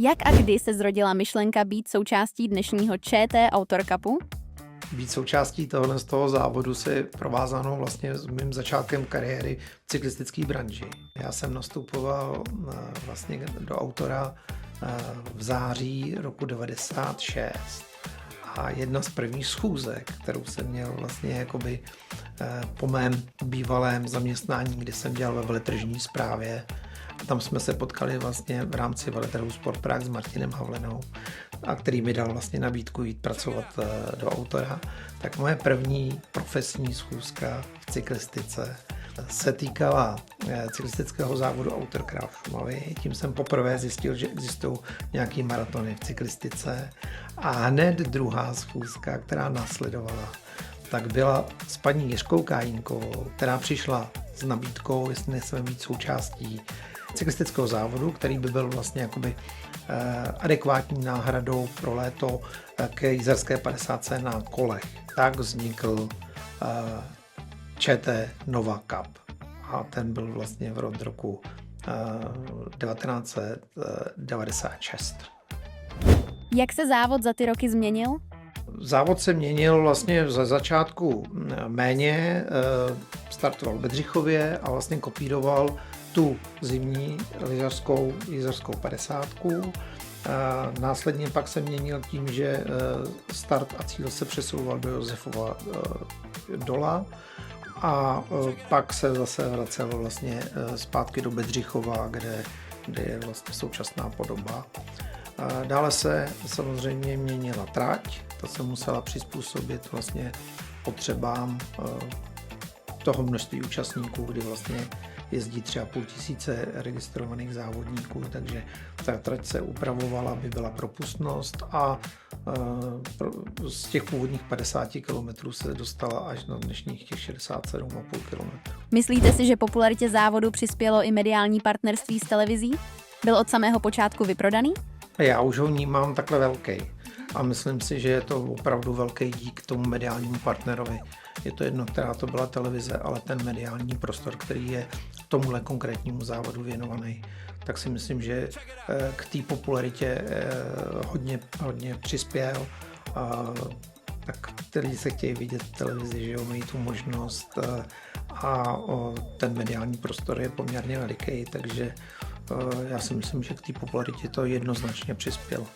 Jak a kdy se zrodila myšlenka být součástí dnešního ČT Autor Cupu? Být součástí z toho závodu se provázáno vlastně s mým začátkem kariéry v cyklistické branži. Já jsem nastupoval vlastně do autora v září roku 96 a jedna z prvních schůzek, kterou jsem měl vlastně jakoby po mém bývalém zaměstnání, kdy jsem dělal ve veletržní správě. A tam jsme se potkali vlastně v rámci veletrhu Sport Prague s Martinem Havlenou, a který mi dal vlastně nabídku jít pracovat do autora. Tak moje první profesní schůzka v cyklistice se týkala cyklistického závodu Autor Kráv Šumavy. Tím jsem poprvé zjistil, že existují nějaký maratony v cyklistice. A hned druhá schůzka, která následovala, tak byla s paní Jiřkou Kajínkovou, která přišla s nabídkou, jestli nechceme být součástí cyklistického závodu, který by byl vlastně jakoby adekvátní náhradou pro léto k jízerské 50 na kolech. Tak vznikl ČT Nova Cup a ten byl vlastně v roku 1996. Jak se závod za ty roky změnil? Závod se měnil vlastně za začátku méně, startoval v Bedřichově a vlastně kopíroval tu zimní lyžařskou 50. Následně pak se měnil tím, že start a cíl se přesouval do Josefova Dola a pak se zase vracel vlastně zpátky do Bedřichova, kde je vlastně současná podoba. Dále se samozřejmě měnila trať, ta se musela přizpůsobit vlastně potřebám toho množství účastníků, kdy vlastně jezdí 3,5 tisíce registrovaných závodníků, takže ta trať se upravovala, aby byla propustnost a z těch původních 50 km se dostala až na dnešních těch 67,5 km. Myslíte si, že popularitě závodu přispělo i mediální partnerství s televizí? Byl od samého počátku vyprodaný? Já už ho vnímám takhle velký a myslím si, že je to opravdu velký dík tomu mediálnímu partnerovi. Je to jedno, která to byla televize, ale ten mediální prostor, který je tomuhle konkrétnímu závodu věnovaný, tak si myslím, že k té popularitě hodně přispěl. Tak lidi se chtějí vidět v televizi, že jo, mají tu možnost a ten mediální prostor je poměrně veliký, takže já si myslím, že k té popularitě to jednoznačně přispělo.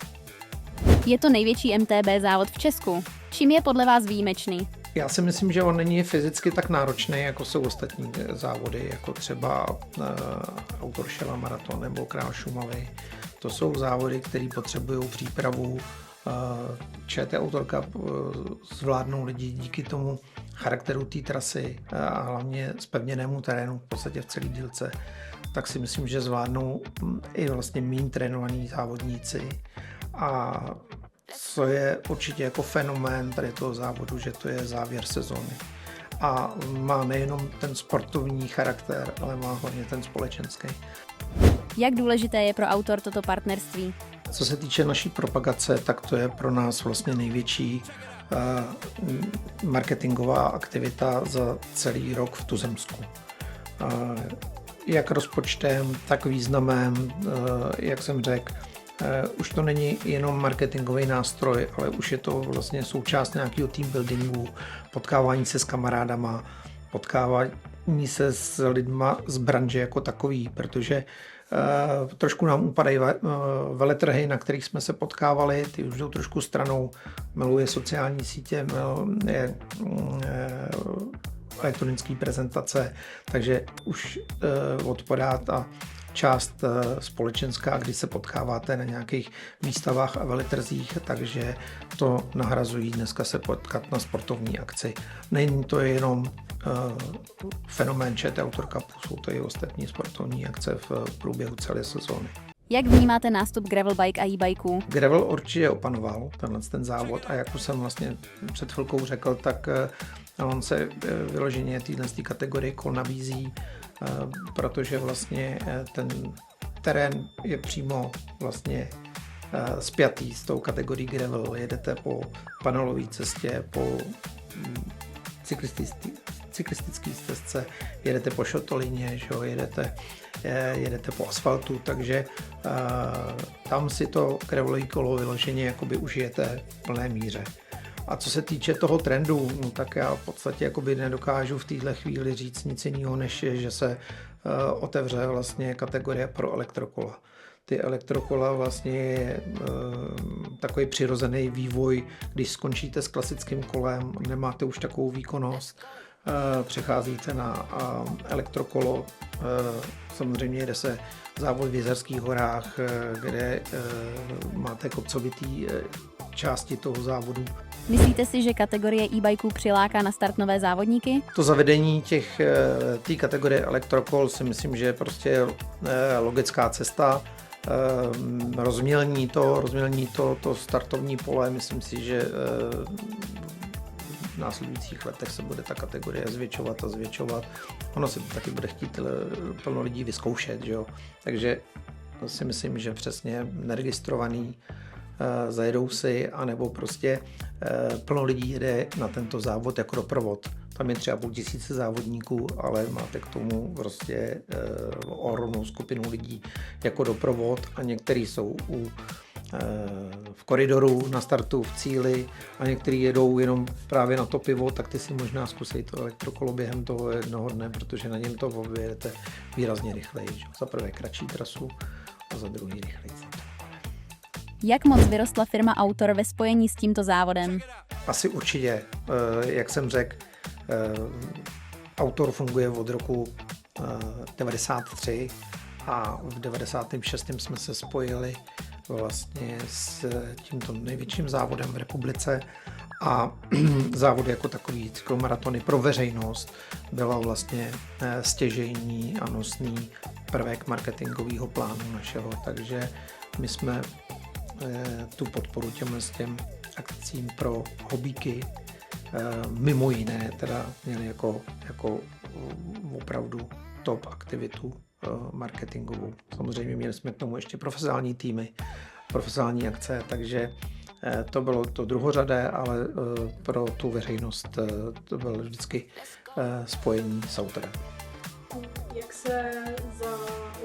Je to největší MTB závod v Česku. Čím je podle vás výjimečný? Já si myslím, že on není fyzicky tak náročný, jako jsou ostatní závody, jako třeba Autoršela maraton nebo Král Šumavy. To jsou závody, které potřebují přípravu. ČT Autor Cup zvládnou lidi díky tomu charakteru té trasy a hlavně zpevněnému terénu v podstatě v celé dílce. Tak si myslím, že zvládnou i vlastně méně trénovaní závodníci. A co je určitě jako fenomén tady toho závodu, že to je závěr sezóny. A má nejenom ten sportovní charakter, ale má hlavně ten společenský. Jak důležité je pro autor toto partnerství? Co se týče naší propagace, tak to je pro nás vlastně největší marketingová aktivita za celý rok v tuzemsku. Jak rozpočtem, tak významem, jak jsem řekl, už to není jenom marketingový nástroj, ale už je to vlastně součást nějakého team buildingu, potkávání se s kamarádama, potkávání se s lidma z branže jako takový, protože trošku nám upadají veletrhy, na kterých jsme se potkávali, ty už jdou trošku stranou, miluje sociální sítě, miluje elektronické prezentace, takže už odpadá ta část společenská, kdy se potkáváte na nějakých výstavách a veletrzích, takže to nahrazují dneska se potkat na sportovní akci. Není to jenom fenomén ČT Autor Cupu, jsou to i ostatní sportovní akce v průběhu celé sezóny. Jak vnímáte nástup gravel bike a e-bikeů? Gravel určitě opanoval ten závod a jak už jsem vlastně před chvilkou řekl, tak on se vyloženě této kategorie kol nabízí, protože vlastně ten terén je přímo vlastně spjatý s tou kategorií gravel. Jedete po panelové cestě, po cyklistické stezce, jedete po šotolině, jedete jedete po asfaltu, takže tam si to gravelové kolo vyloženě jakoby užijete v plné míře. A co se týče toho trendu, no tak já v podstatě jakoby nedokážu v téhle chvíli říct nic jiného, než že se otevře vlastně kategorie pro elektrokola. Ty elektrokola vlastně je takový přirozený vývoj, když skončíte s klasickým kolem, nemáte už takovou výkonnost, přecházíte na elektrokolo. Samozřejmě jde se závod v Jizerských horách, kde máte kopcovitý části toho závodu. Myslíte si, že kategorie e-bikeů přiláká na start nové závodníky? To zavedení té kategorie elektrokol si myslím, že je prostě logická cesta. Rozmělní to startovní pole, myslím si, že v následujících letech se bude ta kategorie zvětšovat a zvětšovat. Ono si taky bude chtít plno lidí vyzkoušet, že jo? Takže si myslím, že přesně neregistrovaný zajedou si, anebo prostě plno lidí jde na tento závod jako doprovod. Tam je třeba 5 000 závodníků, ale máte k tomu prostě ohromnou skupinu lidí jako doprovod a někteří jsou v koridoru, na startu, v cíli a někteří jedou jenom právě na to pivo, tak ty si možná zkusej to elektrokolo během toho jednoho dne, protože na něm to objedete výrazně rychleji. Za prvé kratší trasu a za druhý rychleji. Jak moc vyrostla firma Autor ve spojení s tímto závodem? Asi určitě. Jak jsem řekl, Autor funguje od roku 93 a v 96. jsme se spojili vlastně s tímto největším závodem v republice a závod jako takový cyklomaratony pro veřejnost byla vlastně stěžejní a nosný prvek marketingového plánu našeho, takže my jsme tu podporu těm akcím pro hobíky mimo jiné teda měli jako opravdu top aktivitu marketingovou. Samozřejmě měli jsme k tomu ještě profesionální týmy, profesionální akce, takže to bylo to druhořadé, ale pro tu veřejnost to bylo vždycky spojení s autorem. Jak se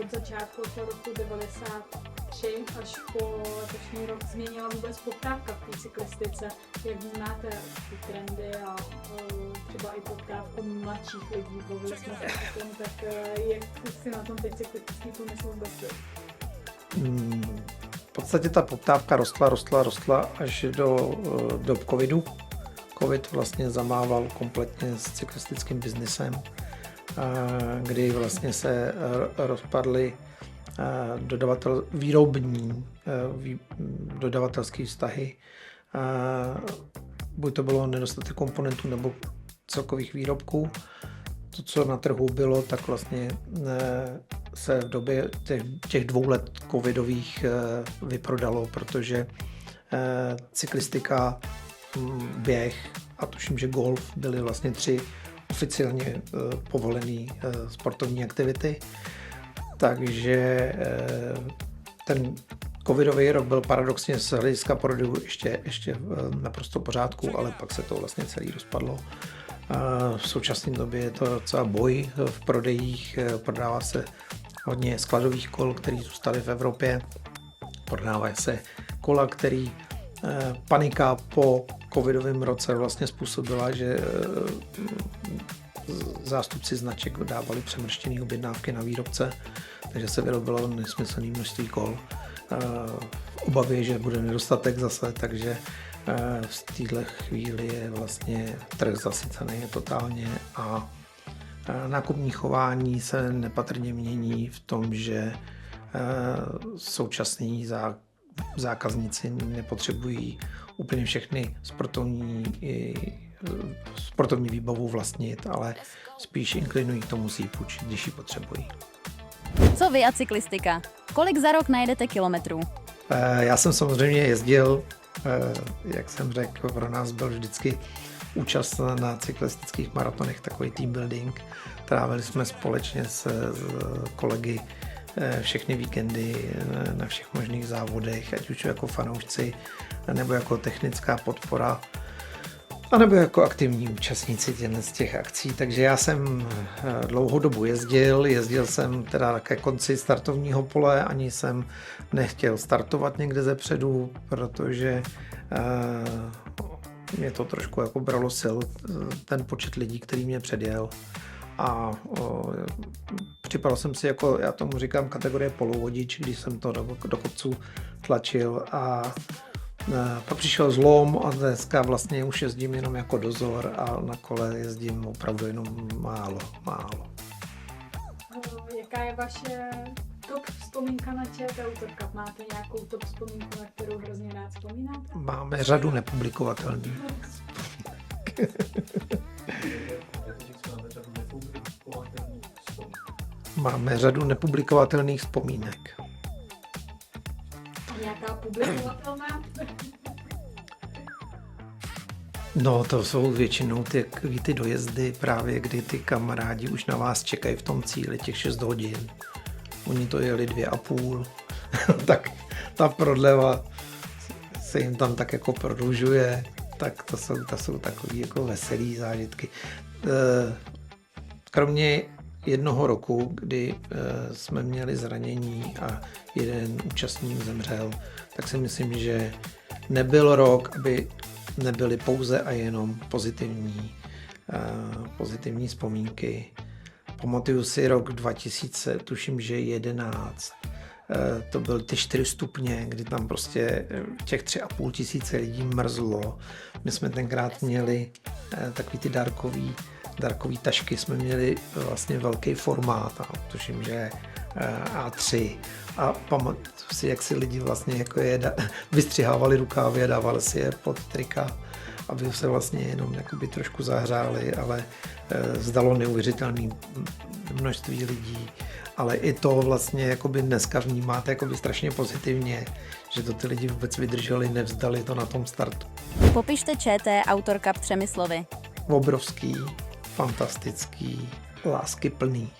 od začátku roku 93 až po letošní rok změnila vůbec poptávka v té cyklistice? Jak vnímáte ty trendy a třeba i poptávku mladších lidí? Bavili jsme se o tom, tak jak si na tom teď cyklistický průmysl vůbec? V podstatě ta poptávka rostla až do covidu. Covid vlastně zamával kompletně s cyklistickým biznisem, kdy vlastně se rozpadly dodavatelské vztahy. Buď to bylo nedostatek komponentů nebo celkových výrobků. To, co na trhu bylo, tak vlastně se v době těch 2 let covidových vyprodalo, protože cyklistika, běh a tuším, že golf byly vlastně 3 oficiálně povolené sportovní aktivity. Takže ten covidový rok byl paradoxně z hlediska prodejů ještě naprosto v pořádku, ale pak se to vlastně celý rozpadlo. V současné době je to docela boj v prodejích, prodává se hodně skladových kol, které zůstaly v Evropě. Prodává se kola, který panika po covidovém roce vlastně způsobila, že zástupci značek dávali přemrštěné objednávky na výrobce, takže se vyrobilo nesmyslné množství kol. V obavě, že bude nedostatek zase, takže v této chvíli je vlastně trh zasycený totálně a nákupní chování se nepatrně mění v tom, že současní zákazníci nepotřebují úplně všechny sportovní výbavu vlastnit, ale spíš inklinují k tomu si ji půjčit, když ji potřebují. Co vy a cyklistika? Kolik za rok najedete kilometrů? Já jsem samozřejmě jezdil, jak jsem řekl, pro nás byl vždycky účast na cyklistických maratonech, takový team building. Trávili jsme společně s kolegy všechny víkendy na všech možných závodech, ať už jako fanoušci, nebo jako technická podpora. A nebo jako aktivní účastníci z těch akcí. Takže já jsem dlouhou dobu jezdil jsem teda ke konci startovního pole, ani jsem nechtěl startovat někde zepředu, protože mě to trošku jako bralo sil, ten počet lidí, který mě předjel. A připadal jsem si jako, já tomu říkám, kategorie polovodič, když jsem to do kopců tlačil a pak přišel zlom a dneska vlastně už jezdím jenom jako dozor a na kole jezdím opravdu jenom málo. Jaká je vaše top vzpomínka na ČT Autor Cup? Máte nějakou top vzpomínku, na kterou hrozně rád vzpomínáte? Máme řadu nepublikovatelných. Máme řadu nepublikovatelných vzpomínek. Nějaká publikovatelná? No, to jsou většinou ty dojezdy právě, kdy ty kamarádi už na vás čekají v tom cíli těch 6 hodin. Oni to jeli 2,5, tak ta prodleva se jim tam tak jako prodlužuje, tak to jsou takový jako veselý zážitky. Kromě jednoho roku, kdy jsme měli zranění a jeden účastník zemřel, tak si myslím, že nebyl rok, aby nebyly pouze a jenom pozitivní vzpomínky. Pamatuju si rok 2000, tuším, že 11. To byly ty 4 stupně, kdy tam prostě těch 3,5 tisíce lidí mrzlo. My jsme tenkrát měli takový ty dárkový tašky, jsme měli vlastně velký formát, tuším, že A3. A pamatuju si, jak si lidi vlastně jako vystřihávali rukávy a dávali si je pod trika, aby se vlastně jenom jakoby trošku zahřáli, ale zdalo neuvěřitelné množství lidí. Ale i to vlastně jakoby dneska vnímáte jakoby strašně pozitivně, že to ty lidi vůbec vydrželi, nevzdali to na tom startu. Popište ČT Autor Cup 3 slovy. Obrovský, fantastický, láskyplný.